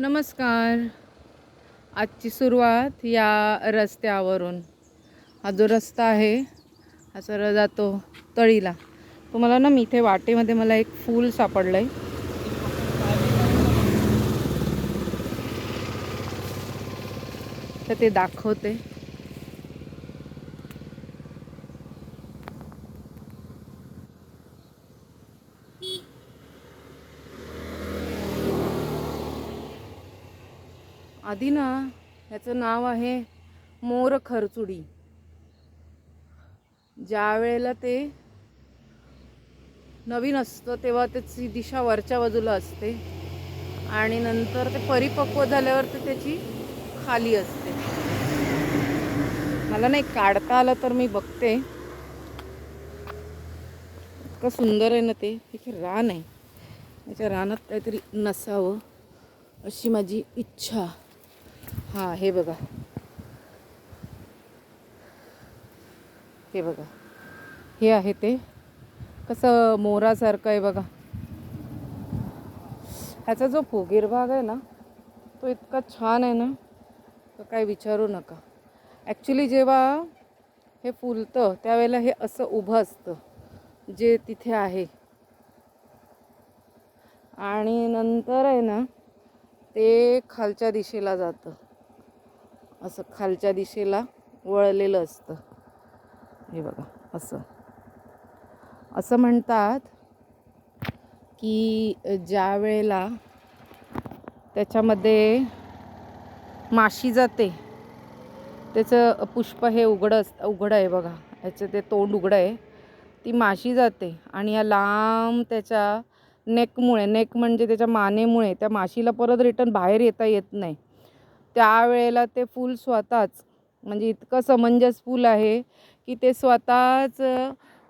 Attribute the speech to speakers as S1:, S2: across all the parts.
S1: नमस्कार. आजची सुरुवात या रस्त्यावरून. हा जो रस्ता आहे हा सरळ जातो तळीला. तुम्हाला ना मी इथे वाटेमध्ये मला एक फूल सापडलं आहे, तर ते दाखवते. आधी ना ह्याचं नाव आहे मोर खरचुडी. ज्या वेळेला ते नवीन असतं तेव्हा त्याची दिशा वरच्या बाजूला असते आणि नंतर ते परिपक्व झाल्यावर ते त्याची खाली असते. मला नाही काढता आलं तर मी बघते. इतकं सुंदर आहे ना ते. इथे रान आहे, त्याच्या रानात काहीतरी नसावं अशी माझी इच्छा. हा हे बघा, हे बघा, हे आहे ते. कसं मोरासारखं आहे बघा. ह्याचा जो फुगीर भाग आहे ना तो इतका छान आहे ना, तर काय विचारू नका. ॲक्च्युली जेव्हा हे फुलतं त्यावेळेला हे असं उभं असतं जे तिथे आहे, आणि नंतर आहे ना ते खालच्या दिशेला जातं, असं खालच्या दिशेला वळलेलं असतं. हे बघा, असं असं म्हणतात की ज्या वेळेला त्याच्यामध्ये माशी जाते, त्याचं पुष्प हे उघडं आहे बघा, ह्याचं ते तोंड उघडं आहे, ती माशी जाते आणि या लांब त्याच्या नेक म्हणजे त्याच्या मानेमुळे त्या माशीला परत रिटर्न बाहेर येता येत नाही. त्यावेळेला ते फूल स्वतःच, म्हणजे इतकं समंजस फूल आहे की ते स्वतःच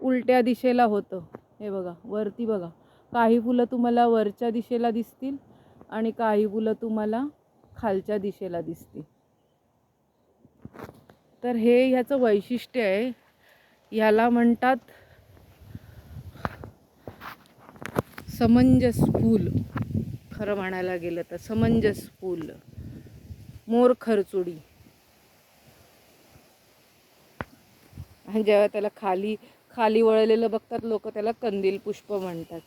S1: उलट्या दिशेला होतं. हे बघा वरती बघा, काही फुलं तुम्हाला वरच्या दिशेला दिसतील आणि काही फुलं तुम्हाला खालच्या दिशेला दिसतील. तर हे ह्याचं वैशिष्ट्य आहे. ह्याला म्हणतात समंजस फूल. खरं म्हणायला गेलं तर समंजस फूल, मोर खरचुडी. आणि जेव्हा त्याला खाली वळलेलं बघतात लोक, त्याला कंदील पुष्प म्हणतात.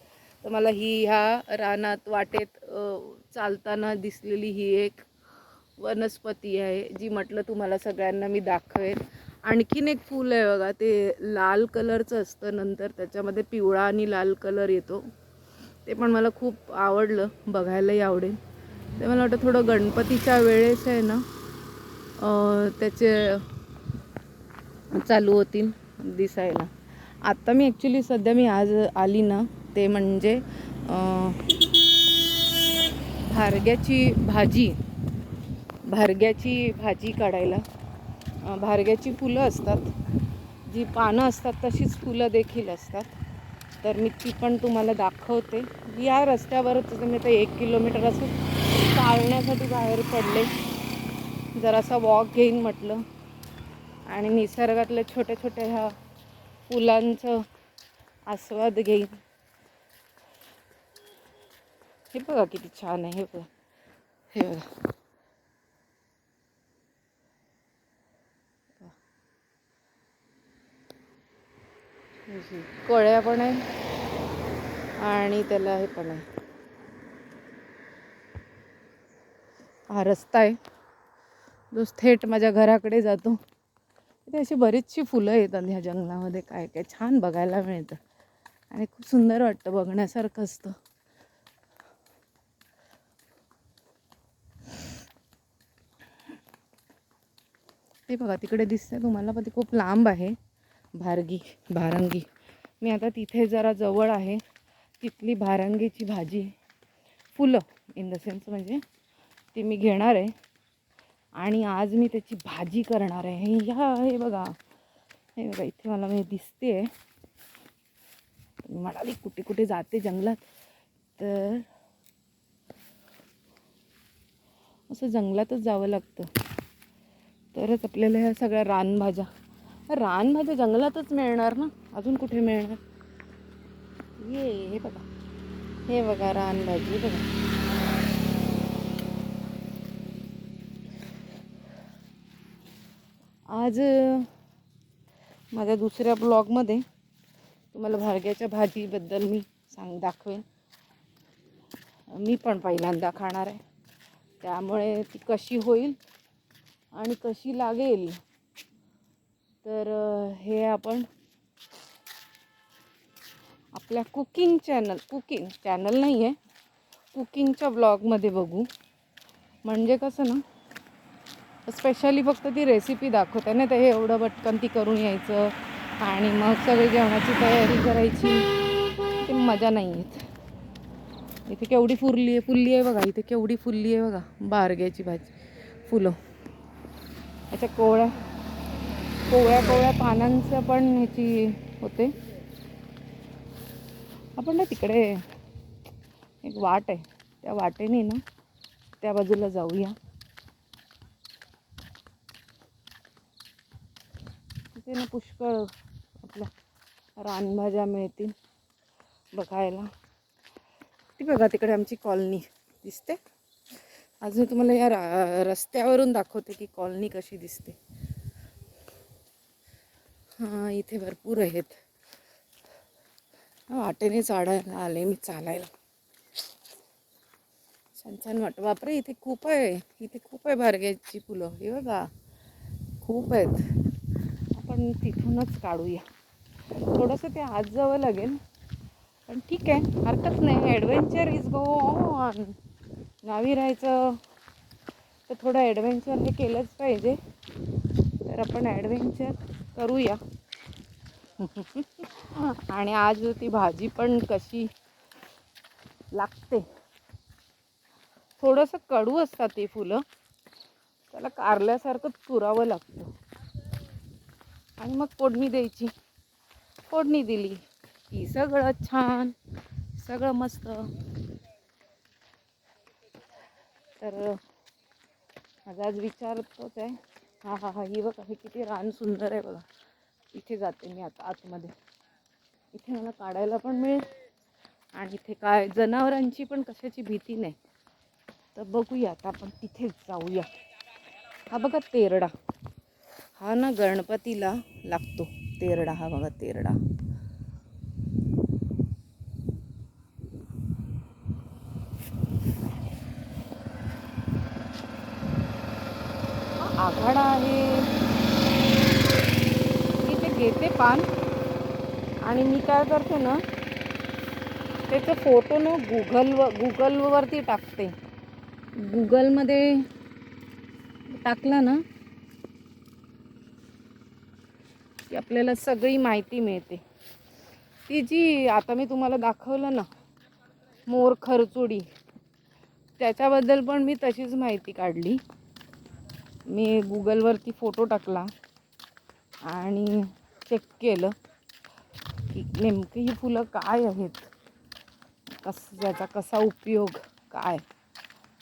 S1: तर मला ह्या रानात वाटेत चालताना दिसलेली ही एक वनस्पती आहे, जी म्हटलं तुम्हाला सगळ्यांना मी दाखवेन. आणखीन एक फूल आहे बघा, ते लाल कलरचं असतं, नंतर त्याच्यामध्ये पिवळा आणि लाल कलर येतो. ते पण मला खूप आवडलं, बघायलाही आवडेल. ते मला वाटतं थोडं गणपतीच्या वेळेस आहे ना त्याचे चालू होतील दिसायला. आत्ता मी ॲक्च्युली सध्या मी आज आली ना, ते म्हणजे भारग्याची भाजी काढायला. भारग्याची फुलं असतात, जी पानं असतात तशीच फुलं देखील असतात. तर मी ती पण तुम्हाला दाखवते. या रस्त्यावरच मी आता 1 किलोमीटर असं चालण्यासाठी बाहेर पडले, जरासा वॉक घेईन म्हटलं आणि निसर्गातल्या छोट्या छोट्या ह्या फुलांचं आस्वाद घेईन. हे बघा किती छान आहे. हे बघा, हे बघा, कळ्या पण आहे आणि त्याला हे पण आहे. हा रस्ता आहे जो थेट माझ्या घराकडे जातो. इथे अशी बरीचशी फुलं येतात ह्या जंगलामध्ये. काय काय छान बघायला मिळतं आणि खूप सुंदर वाटतं, बघण्यासारखं असतं. ते बघा तिकडे दिसतंय तुम्हाला, पण ते खूप लांब आहे. भारंगी. मी आता तिथे जरा जवळ आहे. तिथली भारंगीची भाजी, फुलं इन द सेन्स म्हणजे ती मी घेणार आहे आणि आज मी त्याची भाजी करणार आहे. हे बघा, हे बघा, इथे मला मी दिसते. म्हणाली कुठे कुठे जाते जंगलात, तर असं जंगलातच जावं लागतं, तरच आपल्याला ह्या सगळ्या रानभाज्या जंगलातच मिळणार ना, अजून कुठे मिळणार. हे बघा, हे बघा रानभाजी बघा. आज माझ्या दुसऱ्या ब्लॉगमध्ये तुम्हाला भारग्याच्या भाजीबद्दल मी दाखवेन. मी पण पहिल्यांदा खाणार आहे, त्यामुळे ती कशी होईल आणि कशी लागेल तर हे आपण आपल्या कुकिंग चॅनल नाही आहे, कुकिंगच्या ब्लॉगमध्ये बघू. म्हणजे कसं ना, स्पेशली फक्त ती रेसिपी दाखवते ना, तर हे एवढं पटकन ती करून यायचं आणि मग सगळी जेवणाची तयारी करायची, ते मजा नाही येत. इथे केवढी फुलली आहे बघा, इथे केवढी फुलली आहे बघा भारग्याची भाजी. फुलं याच्या कोवळ्या पानांचं पण ह्याची होते. आपण ना तिकडे एक वाट आहे, त्या वाटेने ना त्या बाजूला जाऊया. तिथे ना पुष्कळ आपल्या रानभाज्या मिळतील बघायला. ती बघा तिकडे आमची कॉलनी दिसते. अजून तुम्हाला या रस्त्यावरून दाखवते की कॉलनी कशी दिसते. हां, इथे भरपूर आहेत. वाटेने चढायला आले मी, चालायला छान छान वाटतं. बापरे, इथे खूप आहे भारग्याची फुलं. हे बघा खूप आहेत. आपण तिथूनच काढूया. थोडंसं ते आज जावं लागेल, पण ठीक आहे, हरकत नाही. Adventure is go on. गावी राहायचं तर थोडं ॲडव्हेंचर हे केलंच पाहिजे. तर आपण ॲडव्हेंचर करूया. आणि आज ती भाजी पण कशी लागते. थोडंसं कडू असतात ती फुलं, त्याला कारल्यासारखं चुरावं लागतं आणि मग फोडणी द्यायची. फोडणी दिली की सगळं छान, सगळं मस्त. तर माझा आज विचार तोच आहे. हा ही बघा, हे किती रान सुंदर आहे बघा. इथे जाते मी आता आतमध्ये. इथे मला काढायला पण मिळेल आणि इथे काय जनावरांची पण कशाची भीती नाही. तर बघूया आता आपण तिथेच जाऊया. हा बघा तेरडा, हा ना गणपतीला लागतो तेरडा. हा बघा तेरडा. आघाडा आहे. मी ते घेते पान आणि मी काय करते ना, त्याचे फोटो ना गुगलवरती टाकते. गुगलमध्ये टाकला ना की आपल्याला सगळी माहिती मिळते. ती जी आता मी तुम्हाला दाखवलं ना मोर खरचुडी, त्याच्याबद्दल पण मी तशीच माहिती काढली. मी गुगलवरती फोटो टाकला आणि चेक केलं की नेमकी ही फुलं काय आहेत, याचा कसा उपयोग काय.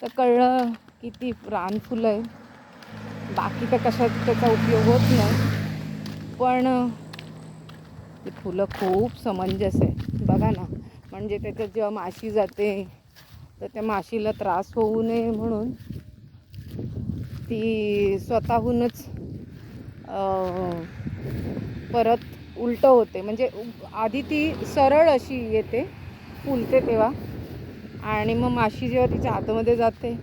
S1: तर कळलं की ती रानफुलं आहे, बाकी तर कशात त्याचा उपयोग होत नाही. पण ती फुलं खूप समंजस आहे बघा ना. म्हणजे त्याच्यात जेव्हा माशी जाते तर त्या माशीला त्रास होऊ नये म्हणून ती स्वतःहूनच परत उलटं होते. म्हणजे आधी ती सरळ अशी येते, फुलते तेव्हा, आणि मग माशी जेव्हा तिच्या आतमध्ये जाते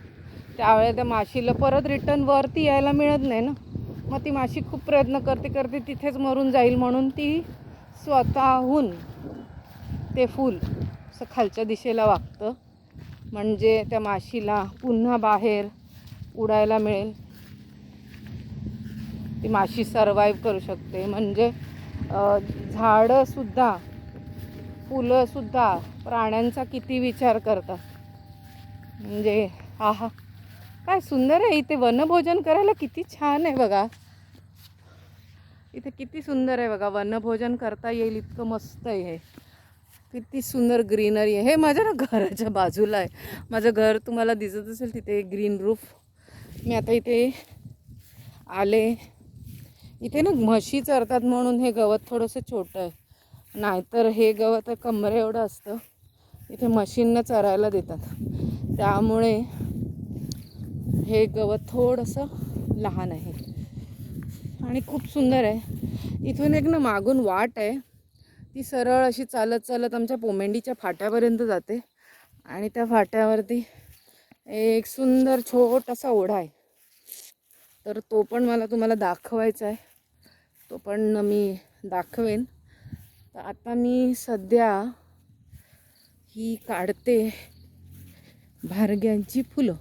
S1: त्यावेळेला त्या माशीला परत रिटर्न वरती यायला मिळत नाही ना. मग ती माशी खूप प्रयत्न करते तिथेच मरून जाईल म्हणून ती स्वतःहून ते फूल असं खालच्या दिशेला वागतं. म्हणजे त्या माशीला पुन्हा बाहेर उडायला मिळेल, ती माशी सर्वाईव्ह करू शकते. म्हणजे झाडंसुद्धा, फुलंसुद्धा प्राण्यांचा किती विचार करतात. म्हणजे हा काय सुंदर आहे. इथे वनभोजन करायला किती छान आहे बघा. इथे किती सुंदर आहे बघा, वनभोजन करता येईल इतकं मस्त आहे. हे किती सुंदर ग्रीनरी आहे. हे माझ्या ना घराच्या बाजूला आहे. माझं घर तुम्हाला दिसत असेल तिथे ग्रीन रूफ. मी आता इथे आले. इथे ना म्हशी चरतात म्हणून हे गवत थोडंसं छोटं आहे, नाहीतर हे गवत कमरे एवढं असतं. इथे म्हशींना चरायला देतात, त्यामुळे हे गवत थोडंसं लहान आहे. आणि खूप सुंदर आहे. इथून एक ना मागून वाट आहे, ती सरळ अशी चालत चालत आमच्या पोमेंडीच्या फाट्यापर्यंत जाते. आणि त्या फाट्यावरती एक सुंदर छोटासा ओढा आहे. तर तो पण मला तुम्हाला दाखवायचा आहे, तो पण मी दाखवेन. तर आता मी सध्या ही काढते भारग्यांची फुलं.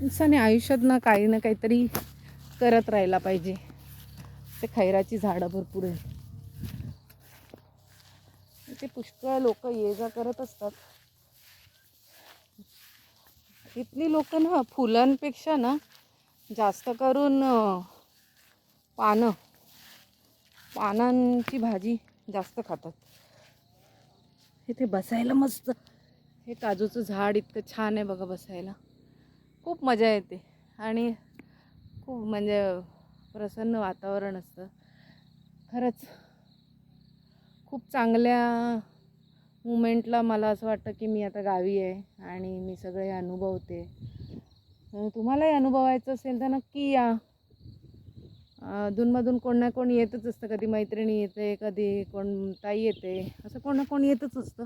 S1: इंसाने आयुष्यात ना काही ना काहीतरी करत राहायला पाहिजे. ते खैराची झाडं भरपूर आहे, ते पुष्कळ लोक ये जा करत असतात. इथली लोक ना फुलांपेक्षा ना जास्त करून पानांची भाजी जास्त खातात. इथे बसायला मस्त, हे काजूचं झाड इतकं छान आहे बघा बसायला, खूप मजा येते. आणि खूप म्हणजे प्रसन्न वातावरण असतं. खरंच खूप चांगल्या मुमेंटला मला असं वाटतं की मी आता गावी आहे आणि मी सगळे अनुभवते. तुम्हालाही अनुभवायचं असेल तर नक्की या. अधूनमधून कोण ना कोण येतच असतं. कधी मैत्रिणी येते, कधी कोण ताई येते, असं कोण ना कोण येतच असतं.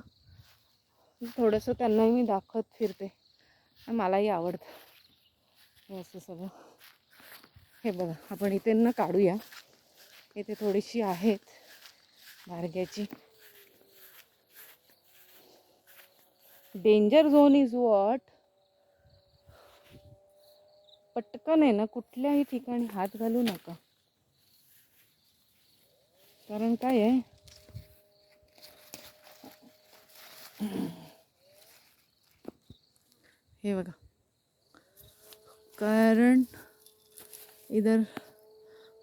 S1: थोडंसं त्यांनाही मी दाखवत फिरते आणि मलाही आवडतं हे असं सगळं. हे बघा, आपण इथे ना काढूया. इथे थोडीशी आहेत भारग्याची. Danger zone is what. पटकन आहे ना कुठल्याही ठिकाणी हात घालू नका. कारण काय आहे, हे बघा, कारण इधर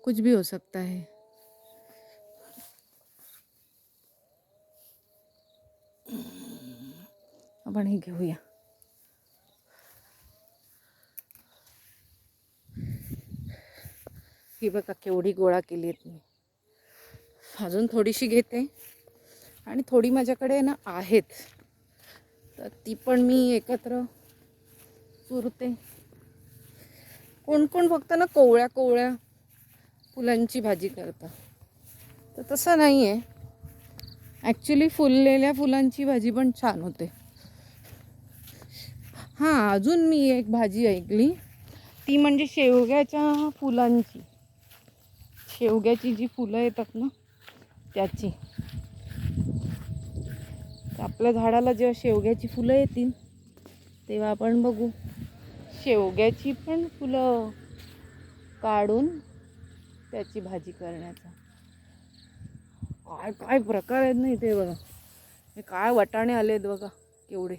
S1: कुछ भी हो सकता है. आपण हे घेऊया. ही बघा केवढी गोळा केली आहेत मी. अजून थोडीशी घेते आणि थोडी माझ्याकडे ना आहेत, तर ती पण मी एकत्र पुरते. कोण कोण फक्त ना कोवळ्या फुलांची भाजी करतं, तर तसं नाही आहे. ॲक्च्युली फुललेल्या फुलांची भाजी पण छान होते. हां, अजून मी एक भाजी ऐकली, ती म्हणजे शेवग्याच्या फुलांची. शेवग्याची जी फुलं येतात ना त्याची. आपल्या झाडाला जेव्हा शेवग्याची फुलं येतील तेव्हा आपण बघू शेवग्याची पण फुलं काढून त्याची भाजी करण्याचा. काय काय प्रकार आहेत ना इथे बघा. हे काय वाटाणे आले आहेत बघा केवढे.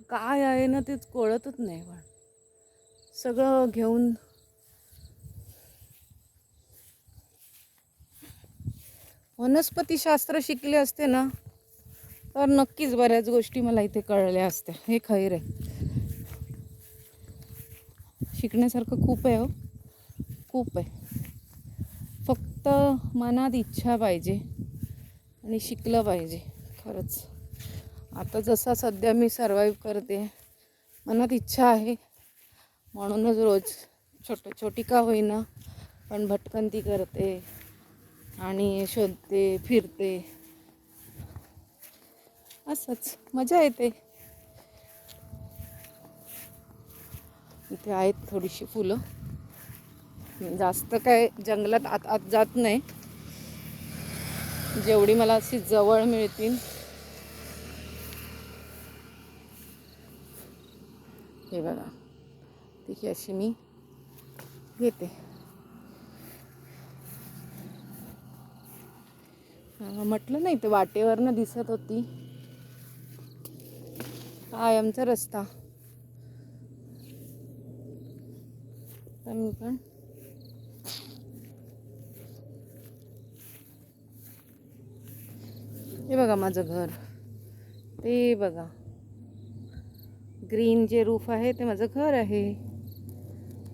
S1: काय आहे ना तेच कळतच नाही. पण सगळं घेऊन वनस्पतीशास्त्र शिकले असते ना तर नक्कीच बऱ्याच गोष्टी मला इथे कळल्या असत्या. हे खैर आहे, शिकण्यासारखं खूप आहे हो, खूप आहे. फक्त मनात इच्छा पाहिजे आणि शिकलं पाहिजे. खरंच आता जसा सध्या मी सर्वाईव्ह करते, मनात इच्छा आहे म्हणूनच रोज छोटी का होईना पण भटकंती करते आणि शोधते फिरते. असंच मजा येते. इथे आहेत थोडीशी फुलं. जास्त काय जंगलात आत जात नाही, जेवढी मला अशी जवळ मिळतील. हे बघा, ती अशी मी घेते. म्हटलं नाही ते वाटेवरनं दिसत होती. हा आमचा रस्ता. तर मी पण हे बघा माझं घर, ते बघा ग्रीन जे रूफ आहे ते माझं घर आहे.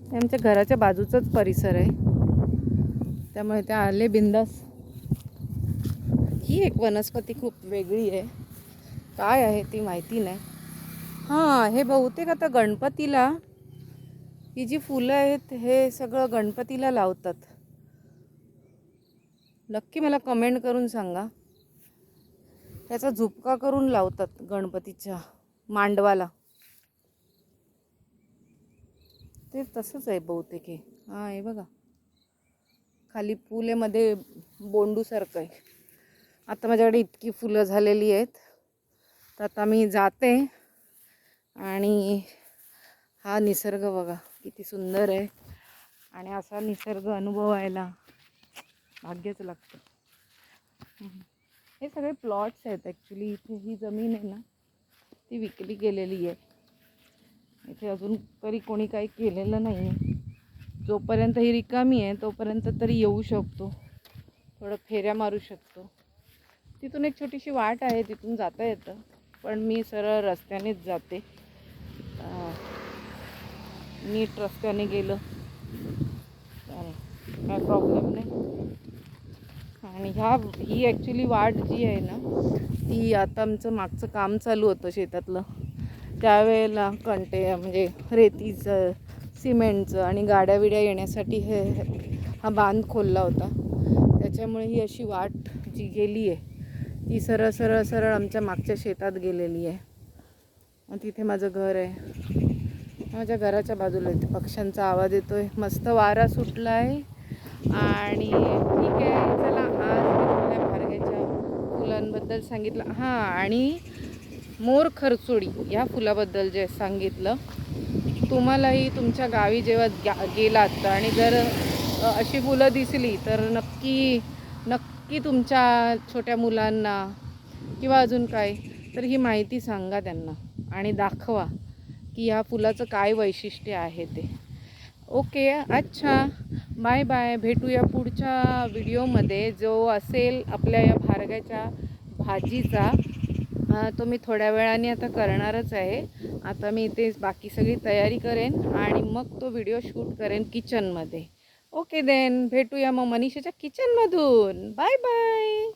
S1: ते आमच्या घराच्या बाजूचाच परिसर आहे, त्यामुळे ते आले बिंदास. ही एक वनस्पती खूप वेगळी आहे, काय आहे ती माहिती नाही. हां, हे बहुतेक आता गणपतीला ही जी फुलं आहेत हे सगळं गणपतीला लावतात. नक्की मला कमेंट करून सांगा. त्याचा झुपका करून लावतात गणपतीच्या मांडवाला. ते तसंच आहे बहुतेक हे. हां हे बघा, खाली फुलेमध्ये बोंडूसारखं आहे. आता माझ्याकडे इतकी फुलं झालेली आहेत, तर आता मी जाते आणि हा निसर्ग बघा किती सुंदर आहे. आणि असा निसर्ग अनुभवायला भाग्यच लागतं. हे सगळे प्लॉट्स आहेत ॲक्च्युली. इथे ही जमीन आहे ना ती विकली गेलेली आहे. इथे अजून तरी कोणी काही केलेलं नाही आहे. जोपर्यंत ही रिकामी आहे तोपर्यंत तरी येऊ शकतो, थोडं फेऱ्या मारू शकतो. तिथून एक छोटीशी वाट आहे, तिथून जाता येतं, पण मी सरळ रस्त्यानेच जाते. नीट रस्त्याने गेलं काय प्रॉब्लेम नाही. आणि ही ॲक्च्युली वाट जी आहे ना ती आता आमचं मागचं काम चालू होतं शेतातलं, त्यावेळेला म्हणजे रेतीचं सिमेंटचं आणि गाड्या विड्या येण्यासाठी हा बांध खोलला होता. त्याच्यामुळे ही अशी वाट जी गेली आहे ती सरळ सरळ सरळ आमच्या मागच्या शेतात गेलेली आहे. मग तिथे माझं घर आहे. माझ्या घराच्या बाजूला इथे पक्ष्यांचा आवाज येतोय, मस्त वारा सुटला आहे. आणि ठीक आहे, चला आज मी तुम्हाला भारग्याच्या फुलांबद्दल सांगितलं. हां, आणि मोर खरचोडी या फुलाबद्दल जे सांगितलं. तुम्हालाही तुमच्या गावी जेव्हा गेलात आणि जर अशी फुलं दिसली तर नक्की तुमच्या छोट्या मुलांना किंवा अजून काय तर ही माहिती सांगा त्यांना आणि दाखवा की ह्या फुलाचं काय वैशिष्ट्य आहे ते. ओके, अच्छा, बाय बाय. भेटूया पुढच्या व्हिडिओमध्ये, जो असेल आपल्या या भारग्याच्या भाजीचा. तो मी थोड्या वेळाने आता करणारच आहे. आता मी इथे बाकी सगळी तयारी करेन आणि मग तो व्हिडिओ शूट करेन किचनमध्ये. ओके देन, भेटूया मग मनीषाच्या किचनमधून. Bye bye.